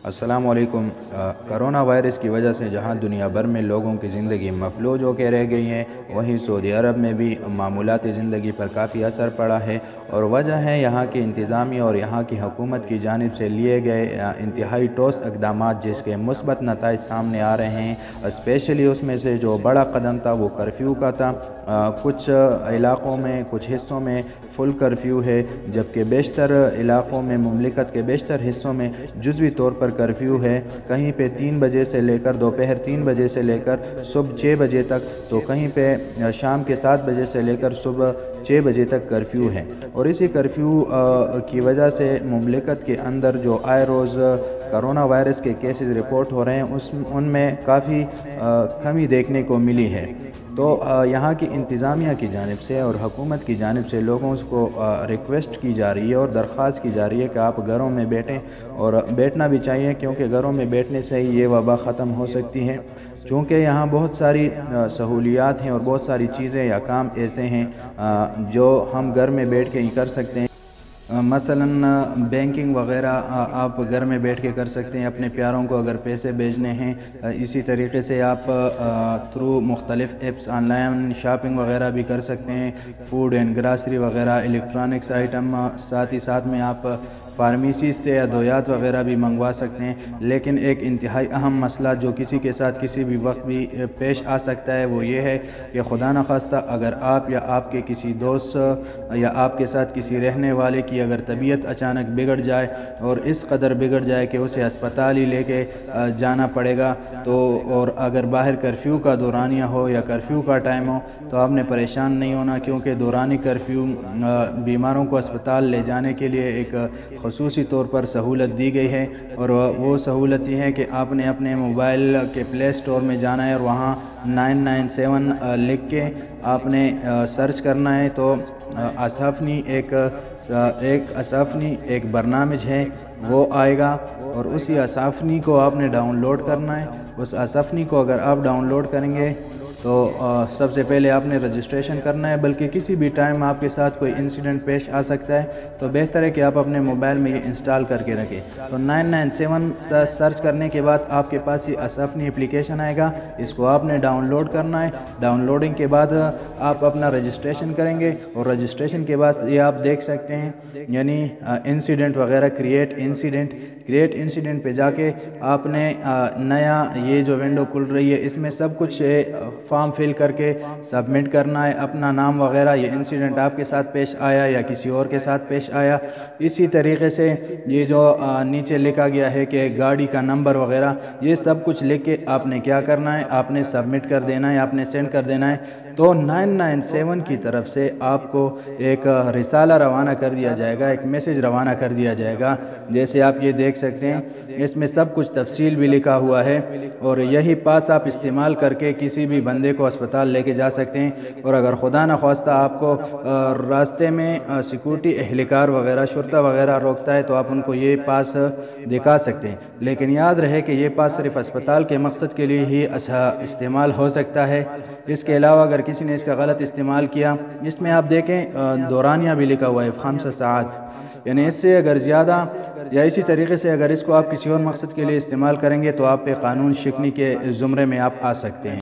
السلام علیکم۔ Corona virus کی وجہ سے جہاں دنیا بھر میں لوگوں کی زندگی مفلوج ہو کے رہ گئی ہیں، وہیں سعودی عرب میں بھی معمولاتی زندگی پر کافی اثر پڑا ہے، اور وجہ ہے یہاں کی انتظامیہ اور یہاں کی حکومت کی جانب سے لیے گئے انتہائی ٹھوس اقدامات، جس کے مثبت نتائج سامنے آ رہے ہیں۔ اسپیشلی اس میں سے جو بڑا قدم تھا وہ کرفیو کا تھا۔ کچھ علاقوں میں، کچھ حصوں میں فل کرفیو ہے، جبکہ بیشتر علاقوں میں، مملکت کے بیشتر حصوں میں جزوی طور پر کرفیو ہے۔ کہیں پہ 3 بجے سے لے کر دوپہر 3 بجے سے لے کر صبح 6 بجے تک، تو کہیں پہ شام کے 7 بجے سے لے کر صبح 6 بجے تک کرفیو ہے۔ اور اسی کرفیو کی وجہ سے مملکت کے اندر جو آئے روز کرونا وائرس کے کیسز رپورٹ ہو رہے ہیں، ان میں کافی کمی دیکھنے کو ملی ہے۔ تو یہاں کی انتظامیہ کی جانب سے اور حکومت کی جانب سے لوگوں کو ریکویسٹ کی جا رہی ہے اور درخواست کی جا رہی ہے کہ آپ گھروں میں بیٹھیں، اور بیٹھنا بھی چاہیے، کیونکہ گھروں میں بیٹھنے سے ہی یہ وبا ختم ہو سکتی ہے۔ چونکہ یہاں بہت ساری سہولیات ہیں اور بہت ساری چیزیں یا کام ایسے ہیں جو ہم گھر میں بیٹھ کے ہی کر سکتے ہیں۔ مثلاً بینکنگ وغیرہ آپ گھر میں بیٹھ کے کر سکتے ہیں، اپنے پیاروں کو اگر پیسے بھیجنے ہیں۔ اسی طریقے سے آپ تھرو مختلف ایپس آن لائن شاپنگ وغیرہ بھی کر سکتے ہیں، فوڈ اینڈ گراسری وغیرہ، الیکٹرانکس آئٹم، ساتھ ہی ساتھ میں آپ فارمیسیز سے ادویات وغیرہ بھی منگوا سکتے ہیں۔ لیکن ایک انتہائی اہم مسئلہ جو کسی کے ساتھ کسی بھی وقت بھی پیش آ سکتا ہے، وہ یہ ہے کہ خدا نخواستہ اگر آپ یا آپ کے کسی دوست یا آپ کے ساتھ کسی رہنے والے کی اگر طبیعت اچانک بگڑ جائے، اور اس قدر بگڑ جائے کہ اسے ہسپتال ہی لے کے جانا پڑے گا، تو اور اگر باہر کرفیو کا دورانیہ ہو یا کرفیو کا ٹائم ہو، تو آپ نے پریشان نہیں ہونا، کیونکہ دورانی کرفیو بیماروں کو ہسپتال لے جانے کے لیے ایک خصوصی طور پر سہولت دی گئی ہے۔ اور وہ سہولت یہ ہے کہ آپ نے اپنے موبائل کے پلے اسٹور میں جانا ہے، اور وہاں 997 لکھ کے آپ نے سرچ کرنا ہے، تو اسعفنی ایک برنامج ہے، وہ آئے گا، اور اسی اسعفنی کو آپ نے ڈاؤن لوڈ کرنا ہے۔ اس اسعفنی کو اگر آپ ڈاؤن لوڈ کریں گے تو سب سے پہلے آپ نے رجسٹریشن کرنا ہے، بلکہ کسی بھی ٹائم آپ کے ساتھ کوئی انسیڈنٹ پیش آ سکتا ہے، تو بہتر ہے کہ آپ اپنے موبائل میں یہ انسٹال کر کے رکھیں۔ تو 997 سرچ کرنے کے بعد آپ کے پاس یہ اسعفنی اپلیکیشن آئے گا، اس کو آپ نے ڈاؤن لوڈ کرنا ہے۔ ڈاؤن لوڈنگ کے بعد آپ اپنا رجسٹریشن کریں گے، اور رجسٹریشن کے بعد یہ آپ دیکھ سکتے ہیں، یعنی انسیڈنٹ وغیرہ کریٹ انسیڈنٹ پہ جا کے آپ نے نیا یہ جو ونڈو کھل رہی ہے، اس میں سب کچھ فارم فل کر کے سبمٹ کرنا ہے، اپنا نام وغیرہ، یہ انسیڈنٹ آپ کے ساتھ پیش آیا یا کسی اور کے ساتھ پیش آیا۔ اسی طریقے سے یہ جو نیچے لکھا گیا ہے کہ گاڑی کا نمبر وغیرہ، یہ سب کچھ لکھ کے آپ نے کیا کرنا ہے، آپ نے سبمٹ کر دینا ہے، آپ نے سینڈ کر دینا ہے۔ تو 997 کی طرف سے آپ کو ایک رسالہ روانہ کر دیا جائے گا، ایک میسج روانہ کر دیا جائے گا، جیسے آپ یہ دیکھ سکتے ہیں، اس میں سب کچھ تفصیل بھی لکھا ہوا ہے، اور یہی پاس آپ استعمال کر کے کسی بھی بندے کو اسپتال لے کے جا سکتے ہیں۔ اور اگر خدا نخواستہ آپ کو راستے میں سیکورٹی اہلکار وغیرہ، شرطہ وغیرہ روکتا ہے، تو آپ ان کو یہ پاس دکھا سکتے ہیں۔ لیکن یاد رہے کہ یہ پاس صرف اسپتال کے مقصد کے لیے ہی استعمال ہو سکتا ہے۔ اس کے علاوہ اگر کسی نے اس کا غلط استعمال کیا، اس میں آپ دیکھیں دورانیہ بھی لکھا ہوا ہے 5 ساعت، یعنی اس سے اگر زیادہ یا اسی طریقے سے اگر اس کو آپ کسی اور مقصد کے لیے استعمال کریں گے، تو آپ پہ قانون شکنی کے زمرے میں آپ آ سکتے ہیں۔